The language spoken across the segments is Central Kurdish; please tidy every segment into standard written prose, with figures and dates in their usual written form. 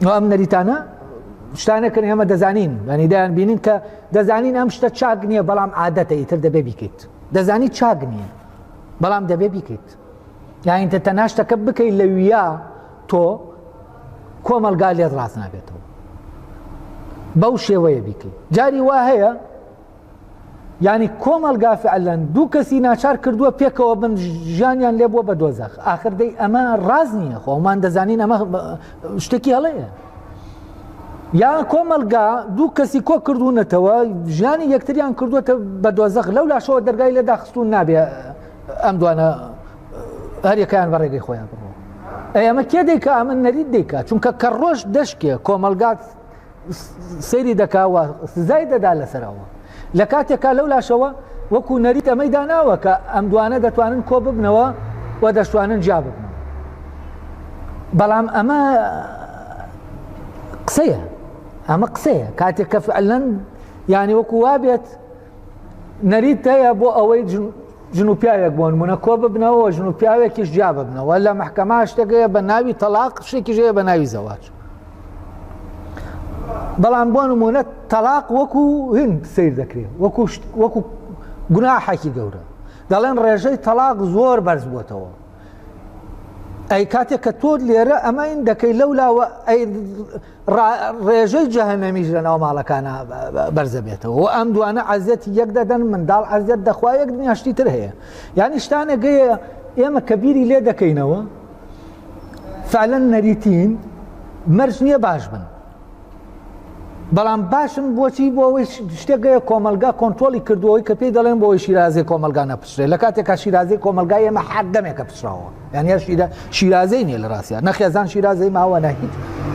ئەم نەریتانە شتانەکەن ئێمە دەزانین ینی دایان بینین کە دەزانین ئەم شتە چاک نییە بەڵام عادەتە ئیتر دەبێ بیکەیت دەزانی چاک نییە بەڵام دەبێ بیکەیت یان تە تەناشتەکە بکەیت لە ویا تۆ کۆمەلگا لێت ڕاست نابێتەوە بەو شێوەیە بیکەیت جاری وا هەیە ینی کۆمەلگا فعلەن دوو کەسی ناچار کردووە پێکەوە بن ژیانیان لێ بووە بە دۆزەخ ئاخر دەی ئەمە ڕاز نییە خۆمان دەزانین ئەمە شتێکی هەڵەیە یا کۆمەلگا دوو کەسی کۆ کردوونەتەوە ژیانی یەکتریان کردووەتە بە دۆزەخ لەو لاشەوە دەرگای لێ داخستون نابێ ئەم دوانە هەریەکەیان بە ڕێگەی خۆیان بڕەوە ئەمە کێ دەیکا ئەمە نەریت دەیکات چونکە کەڕۆژ دەشکێ کۆمەلگات سەیری دەکاوە سزای دەدا لەسەرەوە لە کاتێکا لەو لاشەوە وەکو نەریت ئەمەی داناوە کە ئەم دوانە دەتوانن کۆ ببنەوە و دەشتوانن جا ببنەوە بەڵام ئەمە قسەیە ئەمە قسەیە کاتێک کە فعلەن یانی وەکو وابێت نەریت هەیە بۆ ئەوەی ژن و پیاوێک بۆ نمونە کۆ ببنەوە ژن و پیاوێکیش جا ببنەوە لە مەحکەما شتێکەیە بە ناوی تەلاق شتێکیش هەیە بە ناوی زەواج بەڵام بۆ نمونە تەلاق وەکو هند سیر دەکرێت وەکو گوناحێکی گەورە دەڵێن ڕێژەی تەلاق زۆر بەرز بووتەوە ئەی کاتێک کە تۆ لێرە ئەمەین دەکەی لەولاوە ئەی ڕێژەی جەهەنەمیش لەناو ماڵەکانە بەرزە بێتەوە و ئەم دوانە عەزیەتی یەک دەدەن منداڵ عەزیەت دەخوا یەک دنیاشتی تر هەیە یعنی شتانە گەیە ئێمە کە بیری لێ دەکەینەوە فعلەن نەریتین مەرج نییە باش بن بەڵام باشن بۆچی بۆ ئەوەی شتێکگەیە کۆمەلگا کۆنتترۆلی کردوەوەی کە پێی دەڵێن بۆ ئەوەی شیرازەی کۆمەلگا نەپشرێت لە کاتێکا شیرازەی کۆمەلگای ئێمە حەدەمێکە پشراوە یعنی شیرازەی نییە لە ڕاستیان نەخێزان شیرازەی ماوە نە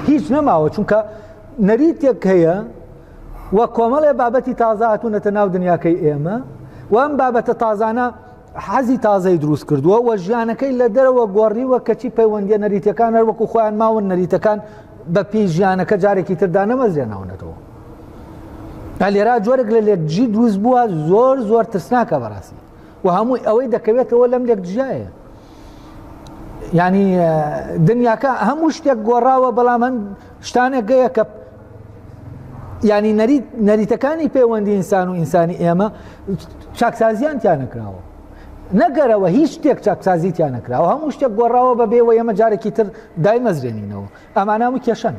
هیچ نەماوە چونکە نەریتێک هەیە وە کۆمەڵێ بابەتی تازە هاتوونەتە ناو دنیاکەی ئێمە و ئەم بابەتە تازانە حەزی تازەی دروست کردووە و ژیانەکەی لە دەرەوە گۆڕیوە کەچی پەیوەندیە نەریتەکان هەر وەکو خۆیان ماون نەریتەکان بە پێی ژیانەکە جارێکی تردا نەمەزرێناونەتەوە لێرا جۆرێک لە لێکجی دروست بووە زۆر زۆر ترسناکە بەڕاستی و هەمووی ئەوەی دەکەوێتەوە لەم لێکجیایە ینی دنیاکە هەموو شتێک گۆڕاوە بەڵام هەن شتانێک گەیە کە ینی نەریتەکانی پەیوەندی ئینسان و ئینسانی ئێمە چاکسازیان تیان نەکراوە نەگەرەوە هیچ شتێک چاکسازیتیان نەکراوە هەموو شتێک گۆڕاوە بەبێەوە ئێمە جارێکی تر دایمەزرێنینەوە ئەمانە و کێشەن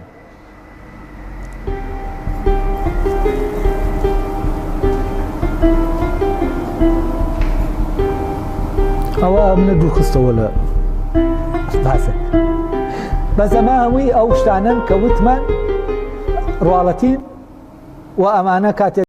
ئەوە منە دووخستەوە لە باسە بەس ئەمە هەمووی ئەو شتانن کە وتمان ڕواڵەتین و ئەمانە کاتێک